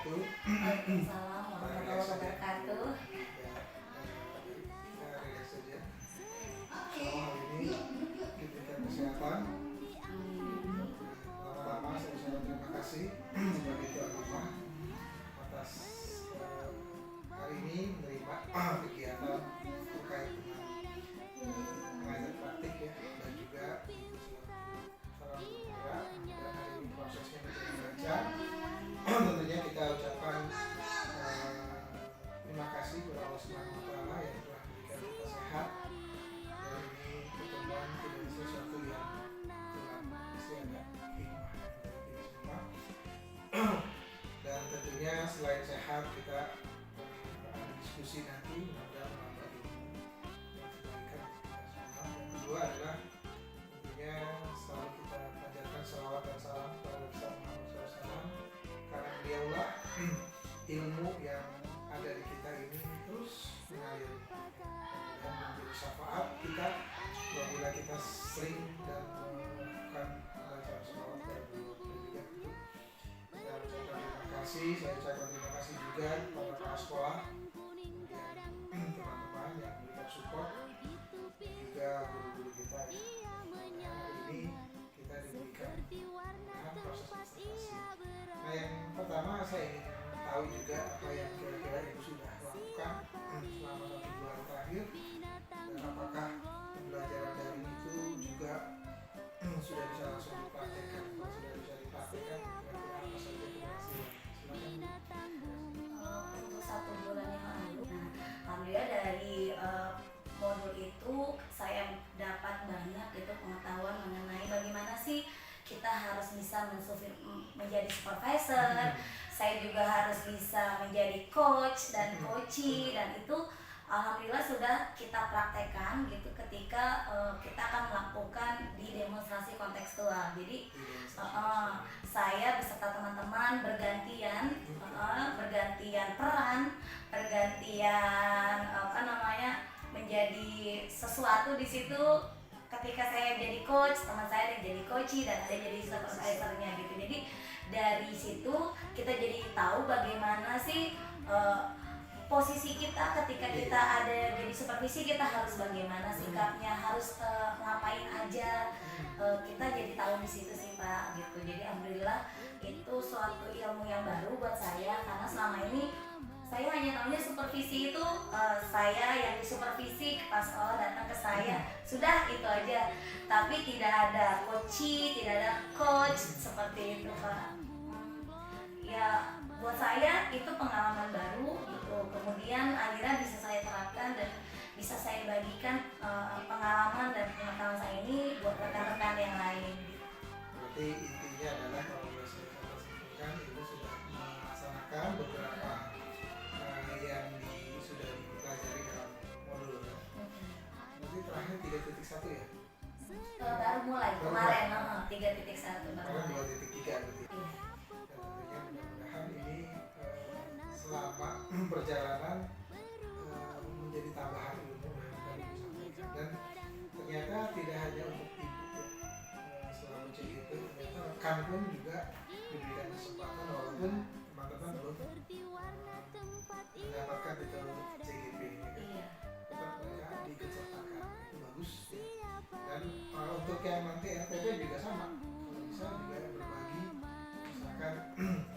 wabarakatuh. Waalaikumsalam warahmatullahi wabarakatuh. Kita relax saja. Oke. Hari ini diberikan kesehatan. Pertama-tama saya ucapkan terima kasih sebagai tuan rumah atas hari ini menerima kegiatan terkait dengan mengajar praktik ya, dan juga salam bergerak, dan hari ini prosesnya menjadi lancar. Tentunya kita ucapkan terima kasih kepada Allah Subhanahu wa Ta'ala yang telah memberikan kita sehat. Dan ini pertemuan tidak bisa sesuatu yang telah pasti ada hikmah dari kita semua. Dan tentunya selain sehat kita akan diskusi nanti, mudah-mudahan menambah ilmu yang diberikan kita semua. Yang kedua adalah tentunya selalu kita panjatkan salawat dan salam kepada Rasulullah Muhammad SAW, karena beliaulah ilmu yang ada di kita ini terus mengalir dan menjadi syafaat kita apabila kita sering dan melakukan bacaan salawat kepada beliau. Dan juga kita ucapkan terima kasih, saya ucapkan terima kasih juga kepada kepala sekolah, kemudian teman-teman yang memberikan support, dan juga guru-guru kita ya. Hari ini kita diberikan proses presentasi. Nah, yang pertama saya ingin tahu juga apa yang kira-kira Ibu sudah lakukan selama 1 bulan terakhir, dan apakah pembelajaran daring itu juga sudah bisa langsung dipraktekkan. Kalau sudah bisa dipraktekkan, kira-kira apa saja keberhasilan? Silakan. Untuk 1 bulan yang lalu, alhamdulillah dari modul itu saya dapat banyak gitu pengetahuan mengenai bagaimana sih kita harus bisa menjadi supervisor. Saya juga harus bisa menjadi coach dan coachee, dan itu alhamdulillah sudah kita praktekkan gitu ketika kita akan melakukan di demonstrasi kontekstual. Jadi saya beserta teman-teman bergantian peran, bergantian menjadi sesuatu di situ. Ketika saya jadi coach, teman saya ada yang jadi coachee dan ada yang jadi supervisornya gitu. Jadi dari situ kita jadi tahu bagaimana sih posisi kita ketika kita ada jadi supervisi, kita harus bagaimana sikapnya, harus ngapain aja. Kita jadi tahu di situ sih Pak gitu. Jadi alhamdulillah itu suatu ilmu yang baru buat saya, karena selama ini saya hanya tahunya supervisi itu saya yang disupervisi pas sekolah datang ke saya, sudah itu aja, tapi tidak ada coachee, tidak ada coach seperti itu Pak. Ya buat saya itu pengalaman baru gitu, kemudian akhirnya bisa saya terapkan dan bisa saya bagikan pengalaman dan pengetahuan saya ini buat rekan-rekan yang lain gitu. Berarti intinya adalah kalau saya simpulkan, Ibu sudah melaksanakan beberapa yang sudah dipelajari dalam modul. Berarti terakhir 3.1 ya? Baru mulai kemarin 3.1 baru Kemarin mulai. 2.3 berarti. Dan tentunya mudah-mudahan ini selama perjalanan menjadi tambahan ilmu yang tadi disampaikan. Dan ternyata tidak hanya untuk Ibu selama CGP, ternyata rekan pun juga diberikan kesempatan walaupun teman-teman belum mendapatkan titel CGP ya kan? Iya. Tetap mereka dikesertakan, itu bagus ya. Dan untuk yang nanti RTP juga sama, kalau bisa juga berbagi, misalkan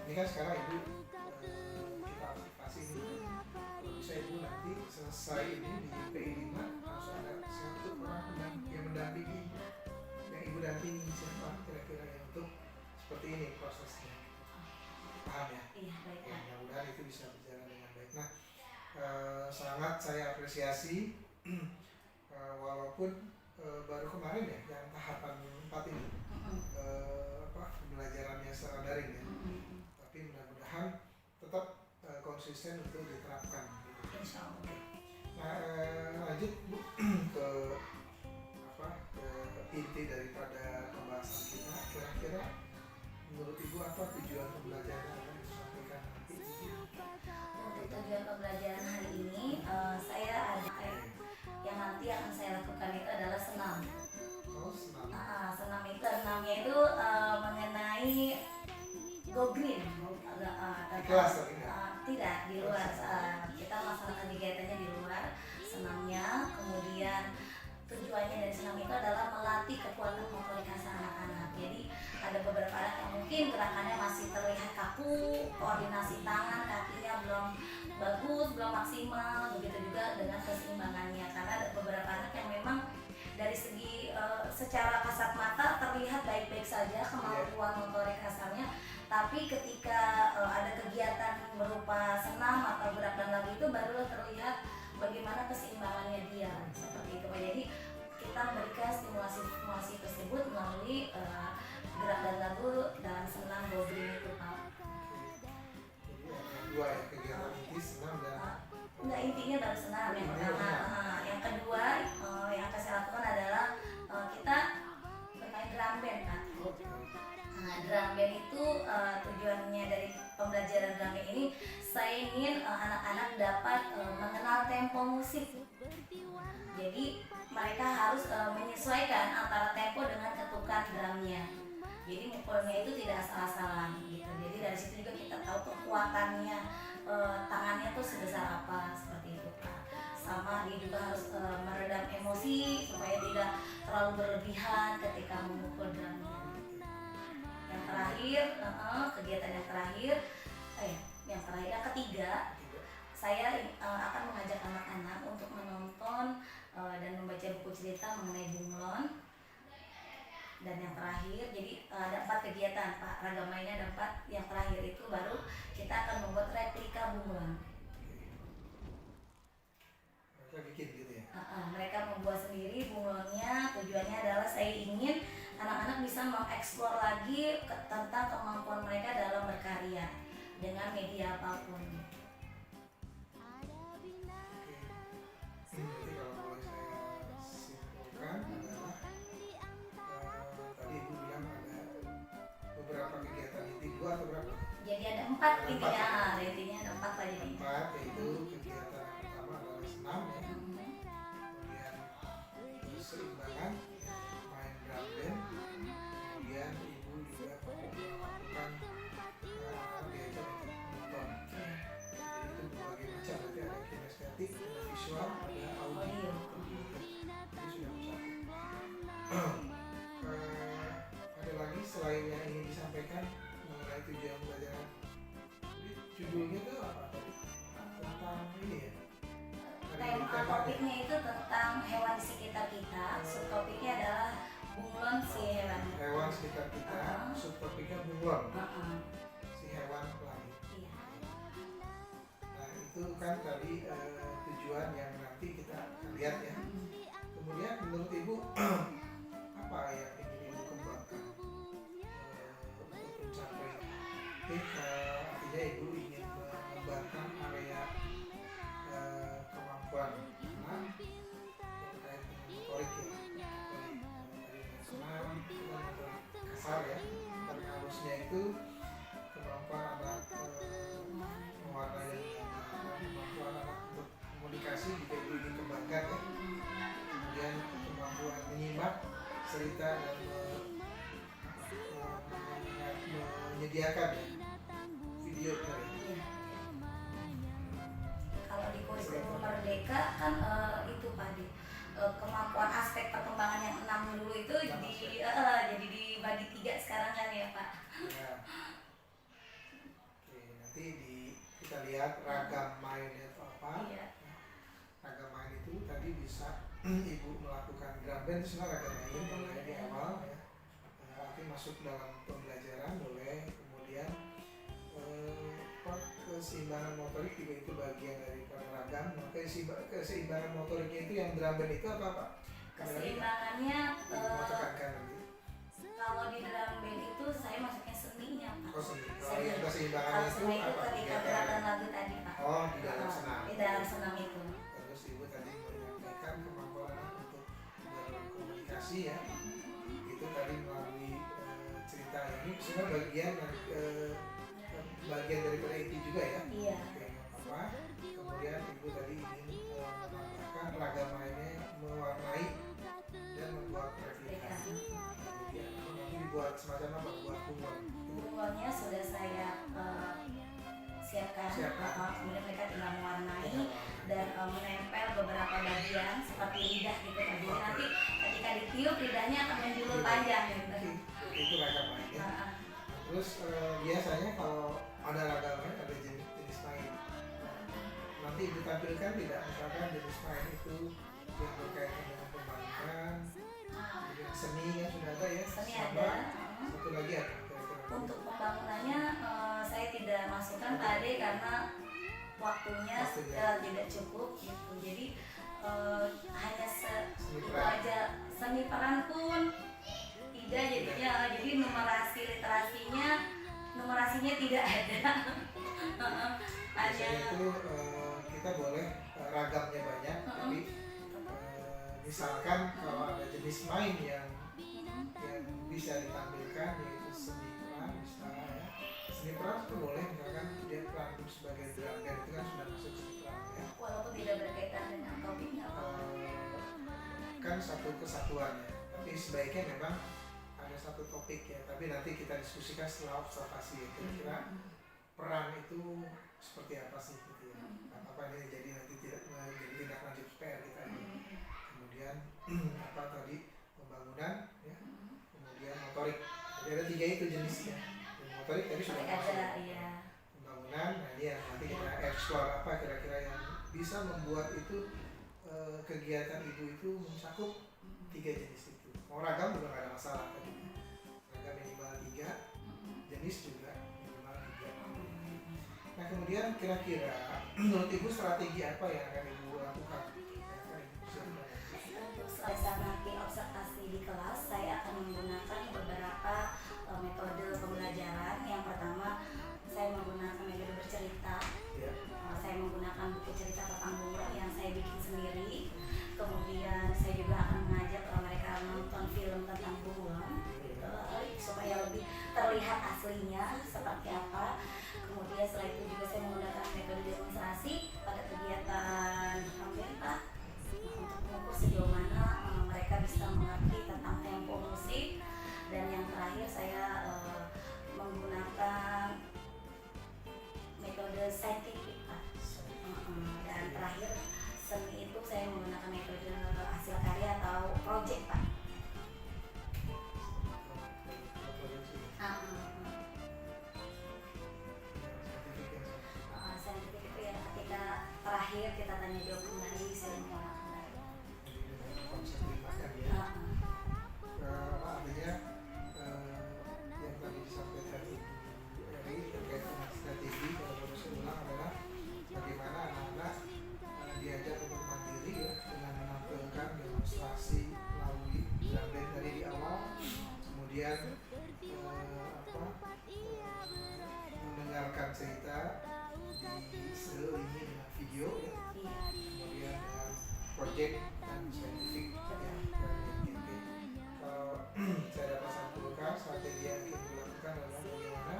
ini kan sekarang Ibu kita aktifasi ini, kalau bisa Ibu nanti selesai ini di PI 5 harus ada 1 orang yang mendampingi, yang Ibu dampingi. Siapa kira-kira yang untuk seperti ini prosesnya, paham ya? Iya, baik. Ya, mudah-mudahan itu bisa berjalan dengan baik. Nah, sangat saya apresiasi walaupun baru kemarin ya yang tahapan 4 ini pembelajarannya secara daring ya, tapi mudah-mudahan tetap konsisten untuk diterapkan gitu. Insya Allah. Nah, lanjut Bu ke inti daripada pembahasan kita. Kira-kira menurut Ibu apa tujuan pembelajaran yang akan disampaikan nanti? Tujuan pembelajaran hari ini saya ada yang nanti akan saya lakukan itu adalah senam. Oh, senam. Senam itu namanya itu mengenai go green, kelas tapi enggak? Tidak, di luar. Kita melaksanakan kegiatannya di luar senamnya. Kemudian tujuannya dari senam itu adalah melatih kekuatan motorik kasar anak-anak. Jadi ada beberapa anak yang mungkin gerakannya masih terlihat kaku, koordinasi tangan, kakinya belum bagus, belum maksimal. Begitu juga dengan keseimbangannya, karena ada beberapa anak yang memang dari segi secara kasat mata terlihat baik-baik saja kemampuan motorik kasarnya, tapi ketika ada kegiatan berupa senam atau gerak dan lagu itu baru terlihat bagaimana keseimbangannya dia, seperti itu Pak. Jadi kita memberikan stimulasi tersebut melalui gerak dan lagu dalam senam bowling itu Pak. Jadi ada dua ya, kegiatan inti senam dan Enggak, intinya baru senam yang pertama. Yang kedua yang akan saya lakukan adalah kita bermain drum band Pak. Drum band itu tujuannya dari pembelajaran drum band ini, saya ingin anak-anak dapat mengenal tempo musik. Jadi mereka harus menyesuaikan antara tempo dengan ketukan drumnya. Jadi mukulnya itu tidak asal-asalan gitu. Jadi dari situ juga kita tahu kekuatannya tangannya tuh sebesar apa, seperti itu Pak. Sama dia juga harus meredam emosi supaya tidak terlalu berlebihan ketika memukul drumnya. Yang terakhir, kegiatan yang ketiga, saya akan mengajak anak-anak untuk menonton dan membaca buku cerita mengenai bunglon. Dan yang terakhir, jadi ada 4 kegiatan Pak, ragam mainnya ada 4. Yang terakhir itu baru kita akan membuat replika bunglon. mereka bikin gitu ya? Mereka membuat sendiri bunglonnya. Tujuannya adalah saya ingin anak-anak bisa mengeksplor lagi tentang kemampuan mereka dalam berkarya dengan media apapun. Jadi kalau boleh saya simpulkan adalah tadi Ibu bilang ada beberapa kegiatan inti, 2 atau berapa? Jadi ada 4 intinya. Intinya ada 4 Pak jadinya. 4, yaitu kegiatan yang pertama adalah senam ya, kemudian keseimbangan, main drum band, kemudian Ibu juga melakukan diajak nonton. Jadi itu berbagai macam, berarti ada kinestetik, ada visual, ada audio. Jadi sudah satu. Ada lagi selain yang ingin disampaikan mengenai tujuan belajar? Jadi judulnya itu apa tadi? Tentang ini ya? Topiknya itu tentang hewan di sekitar kita. Subtopiknya adalah bunglon si hewan. Hewan sekitar kita, subtopiknya bunglon, si hewan pelangi. Iya. Nah itu kan tadi tujuan yang nanti kita akan lihat ya. Kemudian menurut Ibu apa yang ingin Ibu kembangkan untuk mencapai artinya Ibu ingin mengembangkan area kemampuan anak terkait dengan motorik ya, motorik senam, motorik kasar ya, dan harusnya itu kemampuan anak mewarnai, kemampuan anak untuk komunikasi juga Ibu ingin kembangkan ya. Kemudian kemampuan menyimak cerita dan menyediakan ya, video ya. Kalau di kurikulum Merdeka kan itu Pak kemampuan aspek perkembangan yang 6 dulu itu jadi dibagi 3 sekarang kan ya Pak. Ya. Oke, nanti kita lihat ragam mainnya itu apa. Iya. Ragam main itu tadi bisa Ibu melakukan drum band itu sebenarnya ragam main mulai di awal ya. Nanti masuk dalam pembelajaran boleh, kemudian keseimbangan motorik juga itu bagian daripada ragam. Nah, keseimbangan motoriknya itu yang drum band itu apa Pak? Keseimbangannya Mau tekankan nanti. kalau di drum band itu saya masuknya seninya Pak. Oh seni. Kalau yang keseimbangan Kalau itu seni itu apa? ketika gerak dan lagu tadi Pak. Oh di dalam senam. Di dalam senam itu. Terus Ibu tadi menyampaikan kemampuan anak untuk berkomunikasi ya. Itu tadi melalui cerita ini semua bagian daripada itu juga ya. Iya. Apa? Kemudian Ibu tadi ingin menambahkan ragam mainnya mewarnai dan membuat replika. Kemudian nanti dibuat semacam apa? Buat bunglon. Bunglonnya sudah saya siapkan. Siapkan. Kemudian mereka tinggal mewarnai Iya. dan menempel beberapa bagian seperti lidah gitu kan. Jadi nanti ketika ditiup lidahnya akan menjulur panjang gitu. Itu ragam mainnya. Heeh. Terus biasanya kalau ada ragam main ada jenis main. Nanti ditampilkan tidak, misalkan jenis main itu yang berkaitan dengan pembangunan, kemudian seni yang sudah ada ya. Seni sama ada. Satu lagi apa? Kira-kira? Untuk pembangunannya saya tidak masukkan Pak Ade karena waktunya tidak cukup gitu. Jadi hanya Seni itu peran. aja. Seni peran pun tidak jadinya, jadi numerasinya tidak ada. Hanya Biasanya itu kita boleh ragamnya banyak, tapi misalkan kalau ada jenis main yang bisa ditampilkan yaitu seni peran misalnya ya. Seni peran itu boleh, misalkan dia peran sebagai drum band itu kan sudah masuk seni peran ya. walaupun tidak berkaitan dengan topik Kan satu kesatuan ya, tapi sebaiknya memang ada satu topik ya, tapi nanti kita diskusikan setelah observasi ya, kira-kira peran itu seperti apa sih gitu ya. Apa ini jadi nanti tidak menjadi tindak lanjut PR kita ya. Kemudian apa tadi pembangunan ya, kemudian motorik. Jadi ada 3 itu jenisnya. Dan motorik tadi sudah masuk. ada ya. Pembangunan, nah ini yang nanti kita explore apa kira-kira yang bisa membuat itu kegiatan ibu itu mencakup 3 jenis itu. Mau ragam juga nggak ada masalah tadi. Ragam minimal 3, jenis juga minimal 3. Nah kemudian kira-kira menurut ibu strategi apa yang akan ibu lakukan? Yang akan ibu siapkan? Untuk saat nanti observasi di kelas, saya akan menggunakan beberapa metode pembelajaran. Yang pertama, saya menggunakan metode bercerita. Ya. Saya menggunakan buku cerita tentang bunga yang saya bikin sendiri. Kemudian saya juga akan mengajak mereka menonton film tentang bunga, gitu, supaya lebih terlihat aslinya seperti apa. Kemudian setelah itu juga saya menggunakan metode demonstrasi pada kegiatan pemerintah untuk mengukur sejauh mana mereka bisa mengerti tentang tempo musik. Dan yang terakhir saya menggunakan metode saintifik Pak. Dan terakhir seni itu saya menggunakan metode hasil karya atau project Pak. Saintifik itu ya ketika terakhir kita tanya jawab kembali, saya menggunakan Konsep libatkan ya. Apa artinya yang tadi disampaikan Ibu Eri terkait dengan strategi kalau boleh saya ulang adalah bagaimana anak-anak diajak untuk mandiri ya, dengan menampilkan demonstrasi melalui drum band dari di awal, kemudian mendengarkan cerita diselingi dengan video ya, kemudian dengan project dan saintifik ya, dari GMG. Kalau saya dapat sampulkan strategi yang kita lakukan adalah bagaimana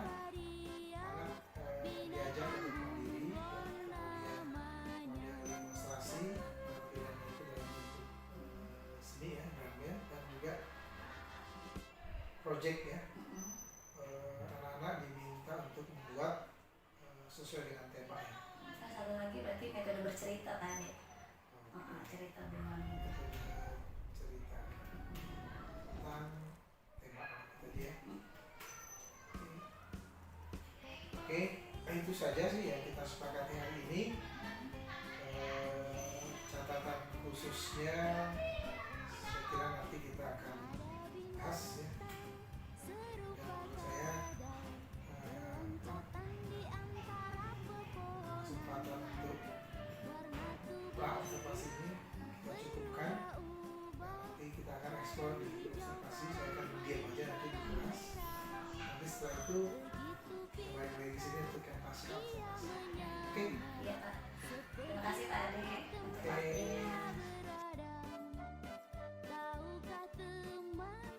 anak diajak untuk mandiri dan kemudian demonstrasi penampilannya itu dalam bentuk seni ya, drumnya, dan juga project ya. Anak-anak diminta untuk membuat sesuai dengan tema ya. satu lagi berarti metode bercerita kan ya. Cerita dengan Cerita tentang tema tadi ya. Oke, itu saja sih yang kita sepakati hari ini. Catatan khususnya saya kira nanti kita akan bahas ya. Dan menurut saya kesempatan untuk observasi ini kita cukupkan. Nah, nanti kita akan eksplor di observasi. Saya akan diam aja nanti di kelas. Nanti setelah itu kembali lagi di sini untuk yang pasca observasi. Oke. Iya Pak. Terima kasih Pak Ade untuk Oke. waktunya. Tahukah teman,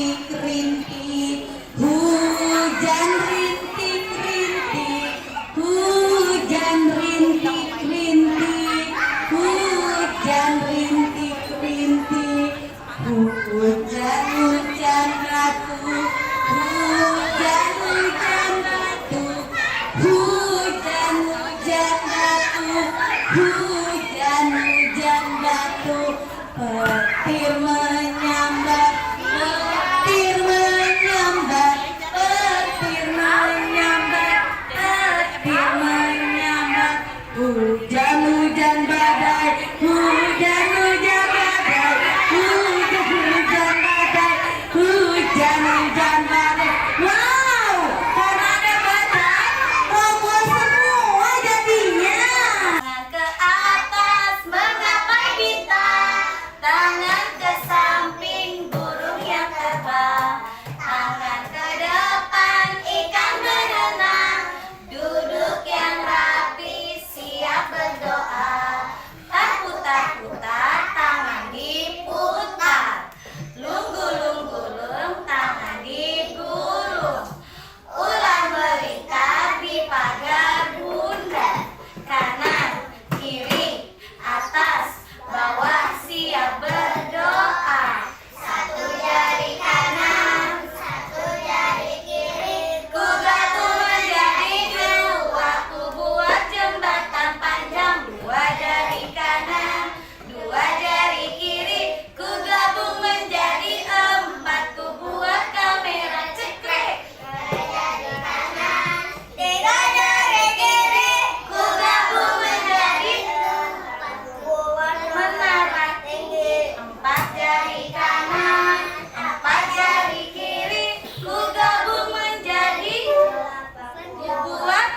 rintik-rintik, hujan rintik-rintik, hujan rintik-rintik, hujan rintik-rintik, hujan-hujan batu, hujan-hujan batu, hujan-hujan batu, hujan-hujan batu, petir menyambar, petir menyambar, petir menyambar, petir menyambar, hujan-hujan badai, hujan-hujan badai, hujan-hujan badai, hujan-hujan badai. Wow, karena ada badai, roboh semua jadinya. Tangan ke atas menggapai bintang, tangan ke samping burung yang terbang, tangan ke depan ikan berenang, duduk yang rapi siap berdoa. Tak putar-putar tangan diputar, lung-gulung-gulung tangan digulung, ulang melingkar di pagar bundar, kanan, kiri, atas, bawah siap berdoa. Satu jari kanan, satu jari kiri, ku gabung menjadi dua, ku buat jembatan panjang. Dua jari kanan, dua jari kiri, ku gabung menjadi empat, ku buat kamera cekrek. Tiga jari kanan, tiga jari kiri, ku gabung menjadi empat, ku buat menara tinggi. Empat jari kanan, empat jari kiri, ku gabung menjadi ku buat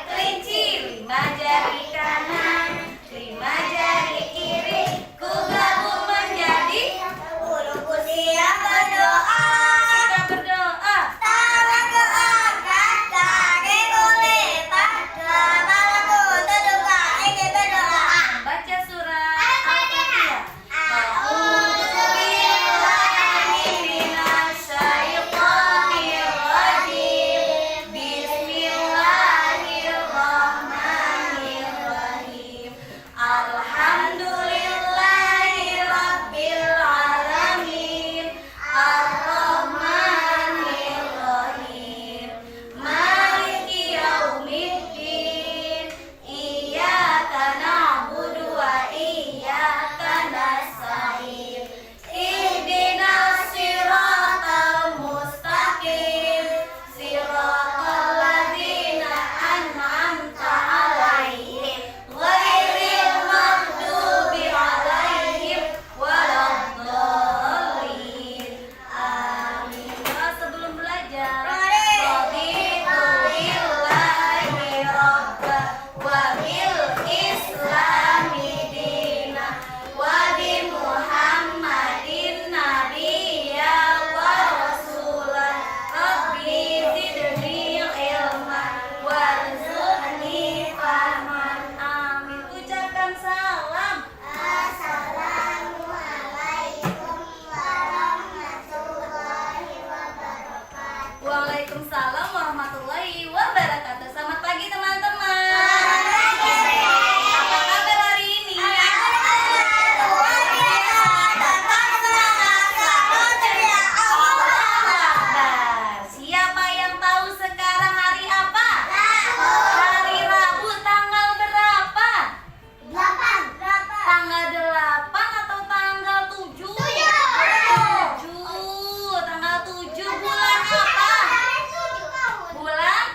kelinci. Lima jari kanan, lima jari kiri, ku gabung menjadi burungku siap berdoa. Siap berdoa. Tangan ke atas, kakiku lipat, kepalaku terbuka, ingin berdoa. Baca surat Al-Fatihah. A'udzubillahi minasyaitonirrajim. Bismillahirrahmanirrahim. Alhamdulillahi rabbil alamin. Ar-Rahmanir-Rahim. Maliki yaumiddin. Iyyaka na'budu wa iyyaka nasta'in. Ihdinas siratal mustaqim. Siratal ladzina an'amta 'alaihim, ghairil maghdubi 'alaihim waladdallin. Amin. Sebelum belajar, raditu billahi rabba wa bil islami dina wa bi Muhammadin nabiyya wa rasulah. Rabbi zidni ilma warzuqni fahman. Amin. Ucapkan salam. Assalamualaikum warahmatullahi wabarakatuh. Waalaikumsalam warahmatullahi wabarakatuh. Selamat pagi teman-teman. Apa kabar hari ini? Siapa yang tahu sekarang hari apa? Hari Rabu, tanggal berapa? 8. Tanggal 8 atau tanggal 7? 7. Tanggal 7 bulan apa? Bulan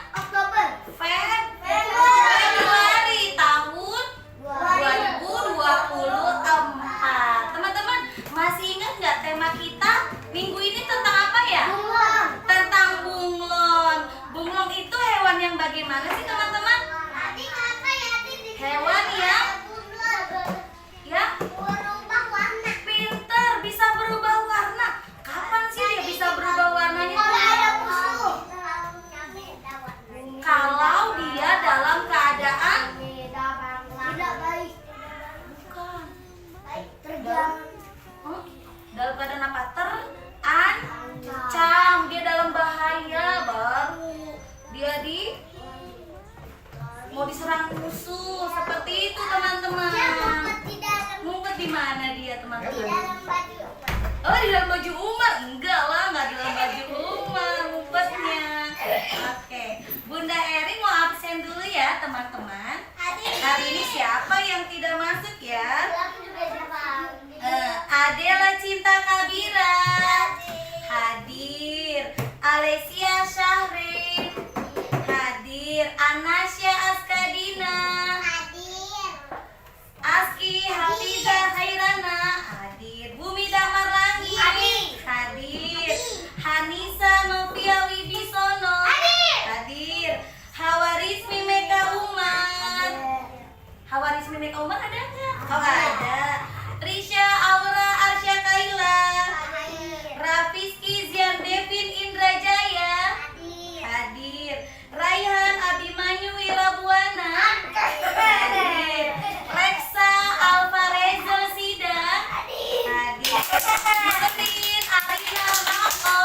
Oke, Bunda Eri mau absen dulu ya teman-teman. Hari ini siapa yang tidak masuk ya? Adela Cinta Kabira hadir, Alesia Syahrin hadir, Anasya Askadina Aski Hafiza Hairana hadir, Bumi Damar Langit hadir, Hanisa Novia Wibisono hadir, Hawarismi Meka Umar. Hawarismi Meka Umar ada nggak? Oh ada. Risha Aura Arsya Kaila Rafiski Zian Devin Indrajaya hadir, Raihan Abimanyu Wirabuana hadir, Reksa Alvarez Sida hadir, Martin Arina Mako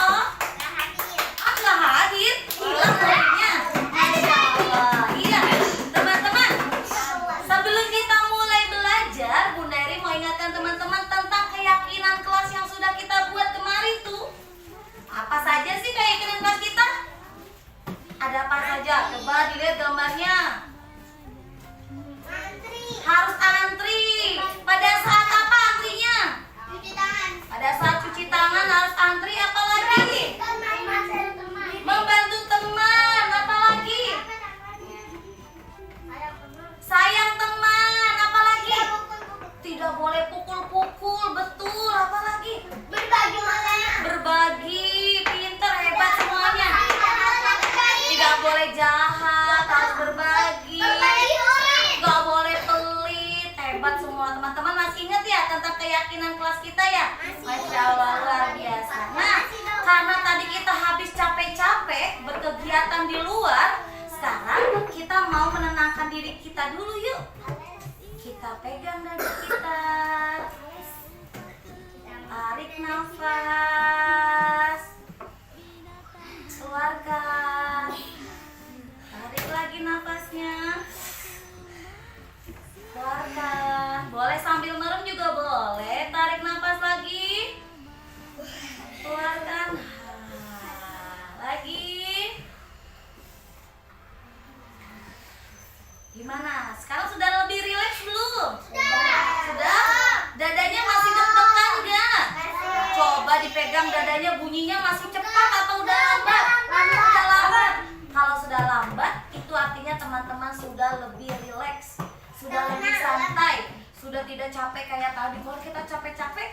nggak hadir, hilang orangnya. Masya Allah. Iya teman-teman, sebelum kita mulai belajar, Bunda Eri mau ingatkan teman-teman tentang keyakinan kelas yang sudah kita buat kemarin tuh. Apa saja sih keyakinan kelas kita? Ada apa saja? Coba dilihat gambarnya. Harus antri. Pada saat apa antrinya? Pada saat cuci tangan harus antri. Apa lagi? Membantu teman. Apa lagi? Sayang teman. Apa lagi? Tidak boleh pukul-pukul. Betul. Apa lagi? Berbagi. Pinter, hebat semuanya. Tidak boleh jahat, harus berbagi. Gak boleh pelit. Hebat semua teman-teman. Masih ingat ya tentang keyakinan kelas kita ya? Masya Allah, luar biasa. Nah, karena tadi kita habis capek-capek berkegiatan di luar, sekarang kita mau menenangkan diri kita dulu yuk. Kita pegang dada kita. Tarik nafas. Keluarkan. Tarik lagi nafasnya. Keluarkan. Boleh sambil merem juga boleh. Tarik nafas lagi. Keluarkan. Lagi. Gimana? Sekarang sudah lebih rileks belum? Sudah? Dadanya masih deg-degan nggak? Coba dipegang dadanya, bunyinya masih cepat atau udah lambat? Udah lambat. Kalau sudah lambat, itu artinya teman-teman sudah lebih rileks, sudah lebih santai, sudah tidak capek kayak tadi. Kalau kita capek-capek,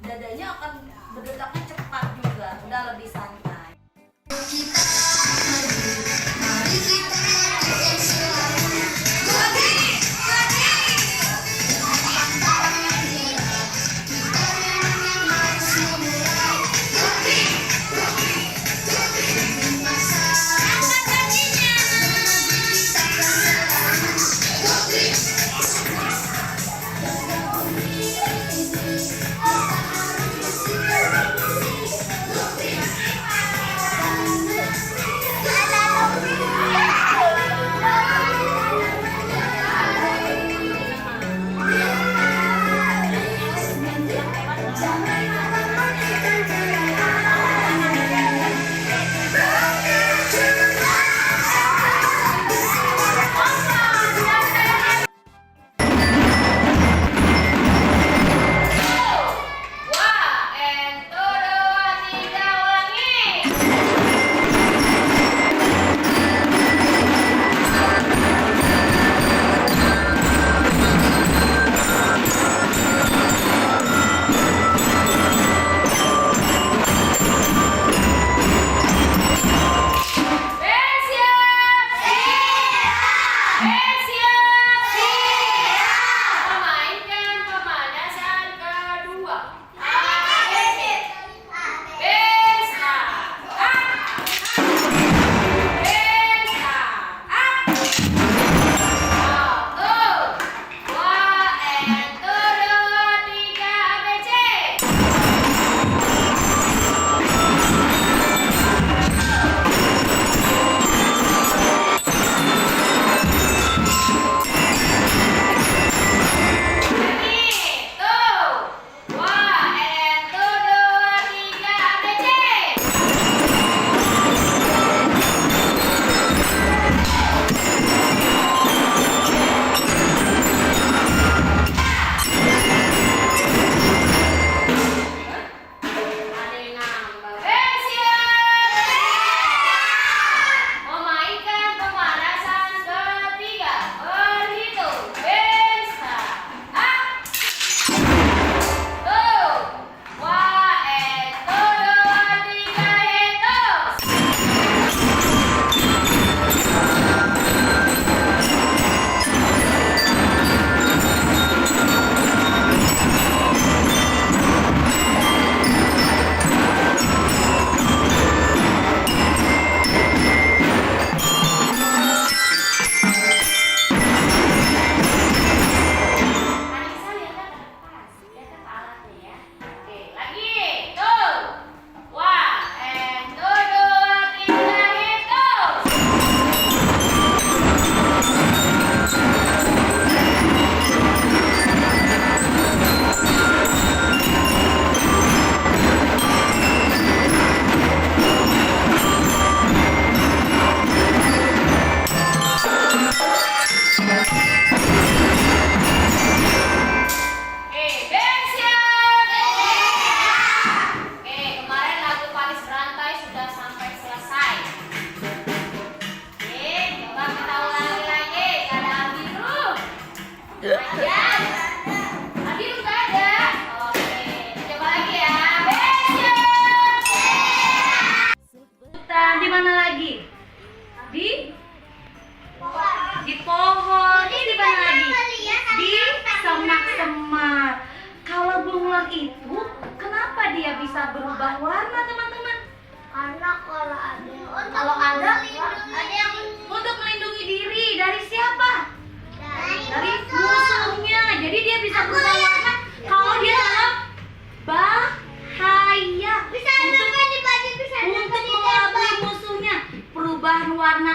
dadanya akan berdegaknya cepat juga, udah lebih santai.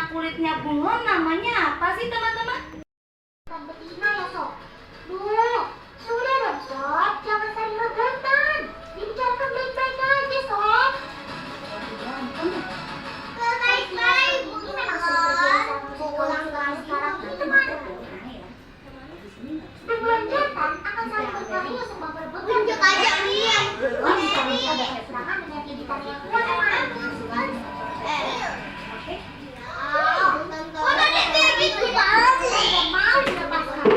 kulitnya bunglon namanya apa sih teman-teman? Betina ya sob. Duh, sudah dong sob, jangan sering rebutan. Dibicarakan baik-baik aja sob. Baik-baik, ini memang pulang sekarang ini teman. Bulan jantan akan saling berkarya sebab berebut. Tunjuk aja nih. Sedangkan dengan gigitan yang kuat oh, tadi kayak gitu banget. Tidak mau dilepaskan.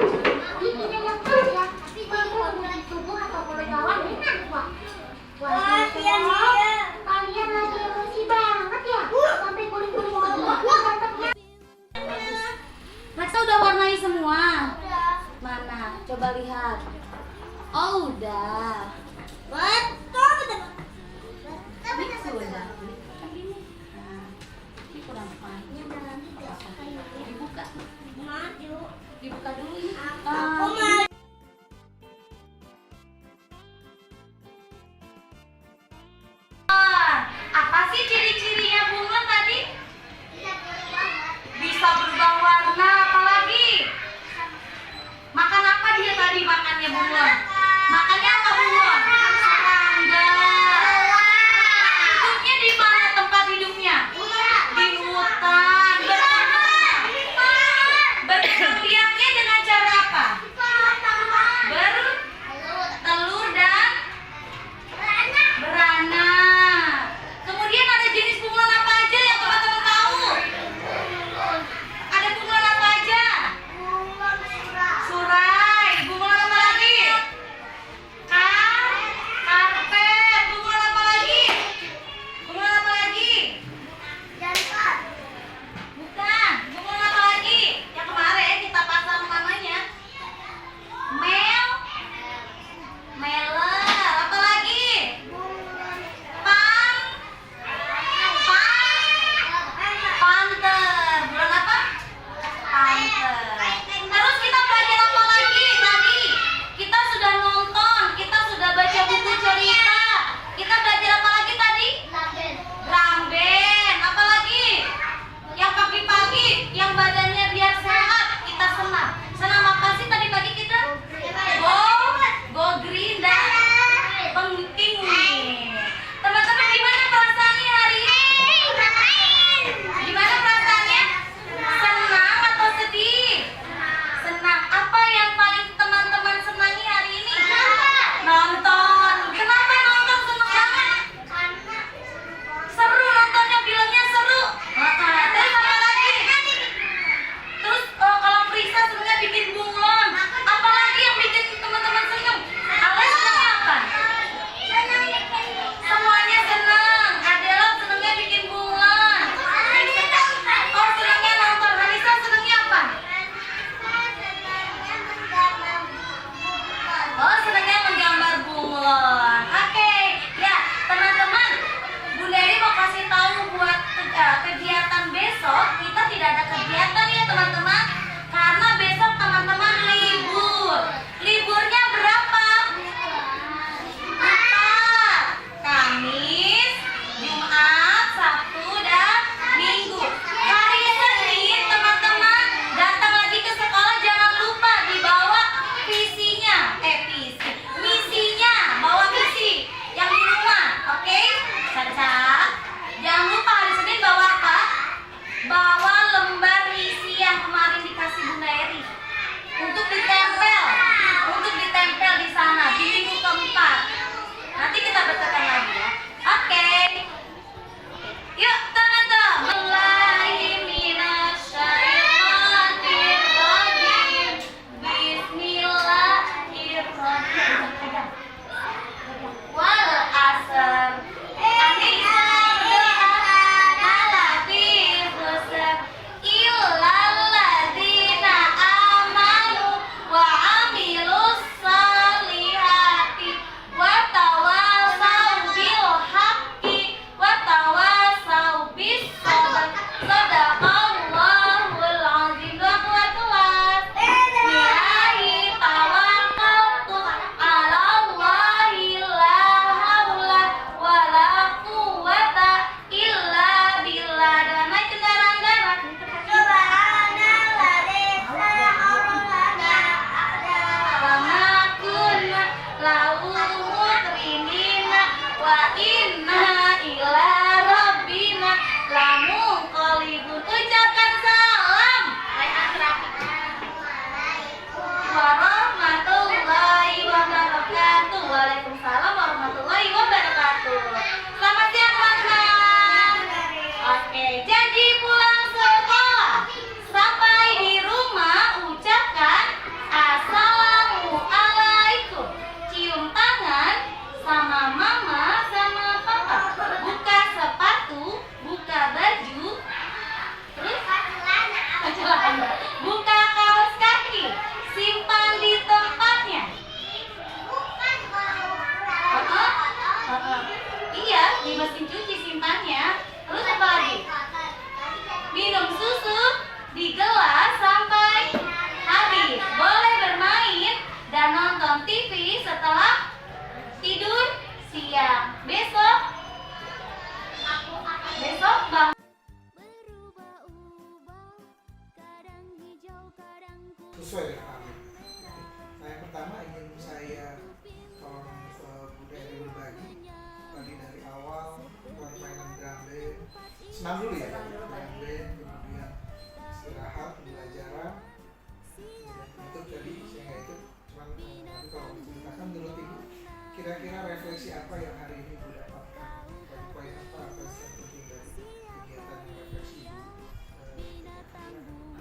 Giginya yang kuat ya. Mengurangi tubuh atau kulit bawah dengan kuat. Wah, kalian lagi emosi banget ya. Sampai kulit-kulit bawah. Raksa udah warnai semua. Mana? Coba lihat. Oh, udah. Betul. Ini sudah. Nah, ini kurang fine. Dibuka. Dibuka dulu ini. Apa sih ciri-cirinya bunga tadi? Bisa berubah warna, apalagi? Makan apa dia tadi makannya bunga? Makannya apa bunga? Serangga. Hidupnya di mana tempat hidupnya? Di hutan. Berkembang biaknya dengan cara apa? Bertelur dan beranak. Kemudian ada jenis bunglon apa aja yang teman-teman tahu? Ada bunglon apa aja? Surai. Bunglon apa lagi? Karpet. Bunglon apa lagi? Bunglon apa lagi? Bukan. Bunglon apa lagi? Yang kemarin kita pasang namanya meler. Apa lagi? Panter. Bulan apa? Panter. Terus kita belajar apa lagi tadi? Kita sudah nonton, kita sudah baca buku cerita. Kita belajar apa lagi tadi? Drum apa lagi? Yang pagi-pagi, yang badannya biar sehat, kita senam. Senam apa sih tadi pagi kita? Go green dan penting nih. Teman-teman gimana perasaannya hari ini? Gimana perasaannya? Senang atau sedih? sesuai dengan amin. Nah yang pertama ingin saya tolong Bu Dery berbagi tadi dari awal permainan drum band, senam dulu ya, Senam dulu drum pagi. band, kemudian istirahat, pembelajaran, itu tadi saya nggak ikut, cuman nanti kalau diceritakan menurut Ibu kira-kira refleksi apa yang hari ini Ibu dapatkan, poin apa yang penting dari kegiatan yang refleksi Ibu.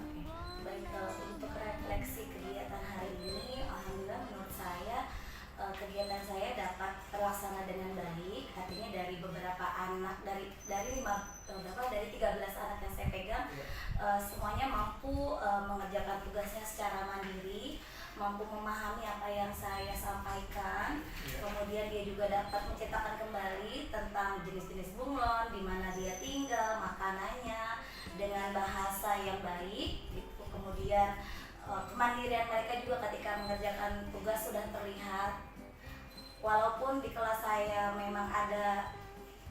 Oke. Baik, kalau untuk refleksi kegiatan hari ini, alhamdulillah menurut saya kegiatan saya dapat terlaksana dengan baik. Artinya dari beberapa anak dari 13 anak yang saya pegang, semuanya mampu mengerjakan tugasnya secara mandiri, mampu memahami apa yang saya sampaikan. Kemudian dia juga dapat menceritakan kembali tentang jenis-jenis bunglon, di mana dia tinggal, makanannya, dengan bahasa yang baik. Gitu. Kemudian kemandirian mereka juga ketika mengerjakan tugas sudah terlihat. Walaupun di kelas saya memang ada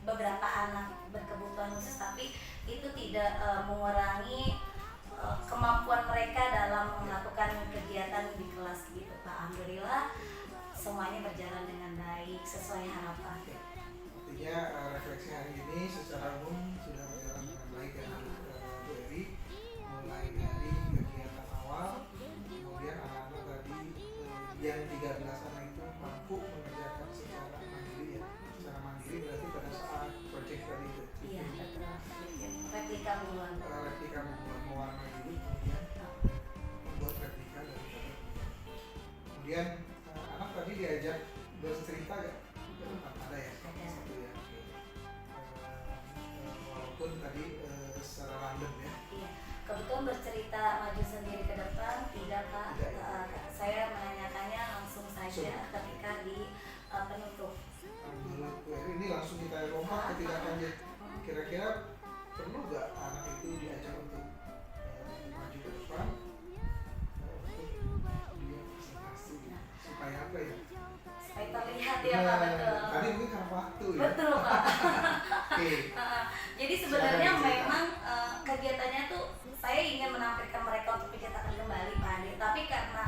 beberapa anak berkebutuhan khusus, tapi itu tidak mengurangi kemampuan mereka dalam melakukan kegiatan di kelas gitu Pak. Alhamdulillah semuanya berjalan dengan baik sesuai harapan. Artinya refleksi hari ini secara umum sudah berjalan dengan baik ya Bu Dery, mulai dari kegiatan awal, kemudian anak-anak tadi yang 13 anak itu mampu mengerjakan secara mandiri ya, secara mandiri berarti pada saat project tadi itu. Iya betul. Replika bunglon. Replika mewarnai dulu, kemudian membuat replika dari kemudian anak tadi diajak bercerita gak? Ada ya? Satu ya. Walaupun tadi secara random ya. Iya. Kebetulan bercerita maju sendiri ke depan tidak Pak. Saya menanyakannya langsung saja ketika di penutup. Menurut Bu Dery ini langsung kita lompat ke tindakan lanjut. Kira-kira perlu nggak anak itu diajak untuk maju ke depan untuk dia presentasi supaya apa ya? Supaya terlihat ya Pak, betul. Tadi mungkin karena waktu ya. Betul Pak. Oke. Jadi sebenarnya memang kegiatannya tuh saya ingin menampilkan mereka untuk mencetakkan kembali Pak Ade, tapi karena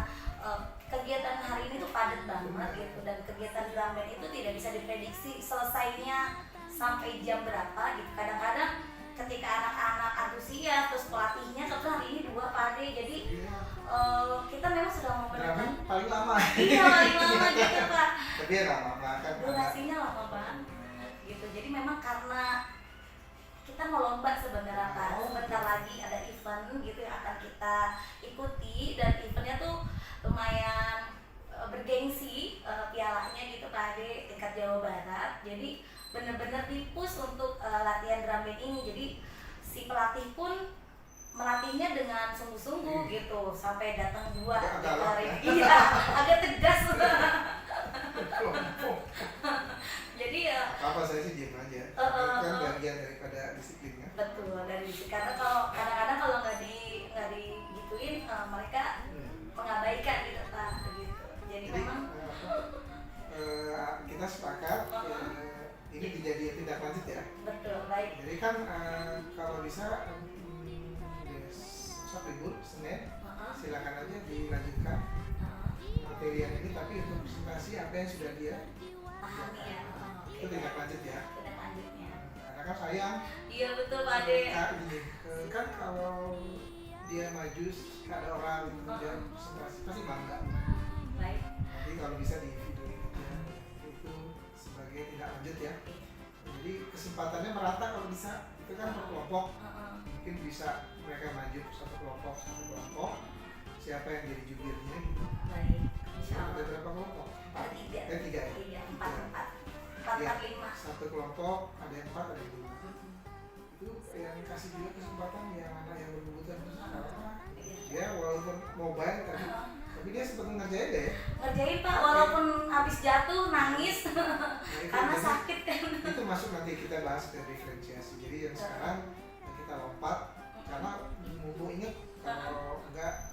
kegiatan hari ini tuh padat banget gitu, dan kegiatan drum band itu tidak bisa diprediksi selesainya sampai jam berapa gitu. Kadang-kadang ketika anak-anak antusias terus pelatihnya kebetulan hari ini 2 Pak Ade, jadi kita memang sudah memperhatikan Paling lama. iya paling lama gitu Pak. Tapi ya nggak apa-apa kan. Durasinya lama banget gitu. Jadi memang karena kita mau lomba sebenarnya Pak, sebentar lagi ada event gitu yang akan kita ikuti, dan eventnya tuh lumayan bergengsi pialanya gitu Pak Ade, tingkat Jawa Barat. Jadi bener-bener dipus untuk latihan drum band ini. Jadi si pelatih pun melatihnya dengan sungguh-sungguh gitu, sampai datang 2 hari. Iya, agak tegas. Jadi apa saya sih diam aja. Kan bagian daripada disiplinnya. betul, dari disitu. Karena kalau kadang-kadang kalau nggak digituin mereka mengabaikan gitu Pak gitu. Jadi memang kita sepakat ini dijadikan tindak lanjut ya. betul, baik. Jadi kan kalau bisa besok libur Senin silakan aja dilanjutkan materi yang ini, tapi untuk presentasi apa yang sudah dia Pahami ya. itu tindak lanjut ya. Tindak lanjutnya. Karena kan sayang Iya betul Pak Ade. kan kalau dia maju ada orang kemudian presentasi pasti bangga. Baik. Jadi kalau bisa di video aja itu sebagai tindak lanjut ya. Jadi kesempatannya merata kalau bisa, itu kan per kelompok. Mungkin bisa mereka maju satu kelompok, siapa yang jadi jubirnya gitu. Baik. Ada Insyaallah. berapa kelompok? 3 3 ya? 4 Ya, 5. satu kelompok ada yang 4, ada yang 5. Itu yang kasih juga kesempatan yang anak yang berkebutuhan khusus apa? Dia walaupun mobile tapi dia sempat ngerjain deh. Ngerjain Pak, walaupun habis jatuh nangis karena jadi, sakit kan. itu masuk nanti kita bahas ke diferensiasi. Jadi yang sekarang kita lompat karena mumpung inget kalau enggak.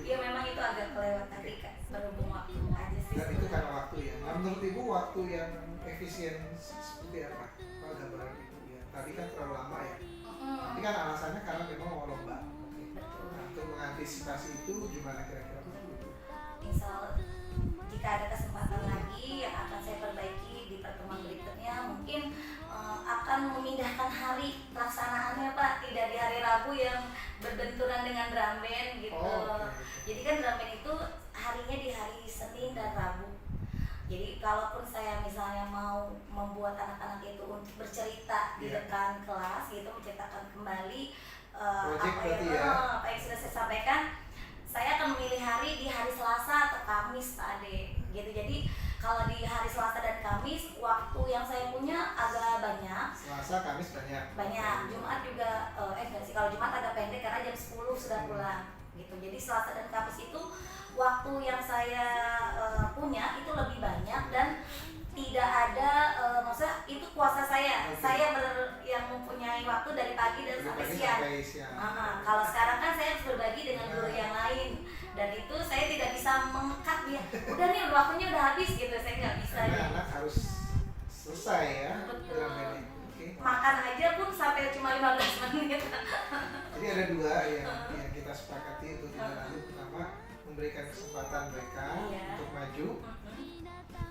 Iya memang itu agak kelewat tadi Kak, berhubung waktu aja sih. Dan itu karena waktu ya. Nah menurut Ibu waktu yang efisien seperti apa? Kalau gambaran Ibu ya. Tadi kan terlalu lama ya. Tapi kan alasannya karena memang mau lomba. Betul. Nah, untuk mengantisipasi mengantisipasi itu gimana kira-kira Bu? Insya Allah jika ada kesempatan lagi yang akan saya perbaiki di pertemuan berikutnya, mungkin akan memindahkan hari pelaksanaannya Pak, tidak di hari Rabu yang berbenturan dengan drum band gitu. Jadi kan drum band itu harinya di hari Senin dan Rabu. Jadi kalaupun saya misalnya mau membuat anak-anak itu untuk bercerita di depan kelas gitu, menceritakan kembali apa yang sudah saya sampaikan, saya akan memilih hari di hari Selasa atau Kamis Pak Ade gitu. Jadi kalau di hari Selasa dan Kamis waktu yang saya punya agak banyak. Selasa, Kamis banyak. Jumat juga enggak sih, kalau Jumat agak pendek karena jam 10 sudah pulang gitu. Jadi Selasa dan Kamis itu waktu yang saya punya itu lebih banyak dan tidak ada maksudnya itu kuasa saya. Saya yang mempunyai waktu dari pagi dan sampai siang. Kalau sekarang kan saya harus berbagi dengan guru yang lain dan itu saya tidak bisa mengekat dia. Udah nih waktunya udah habis gitu, saya nggak bisa. Karena anak harus selesai ya. Betul. Okay. Makan aja pun sampai cuma 15 menit. Jadi ada dua yang kita sepakati untuk tidak lanjut. Pertama, memberikan kesempatan mereka untuk maju.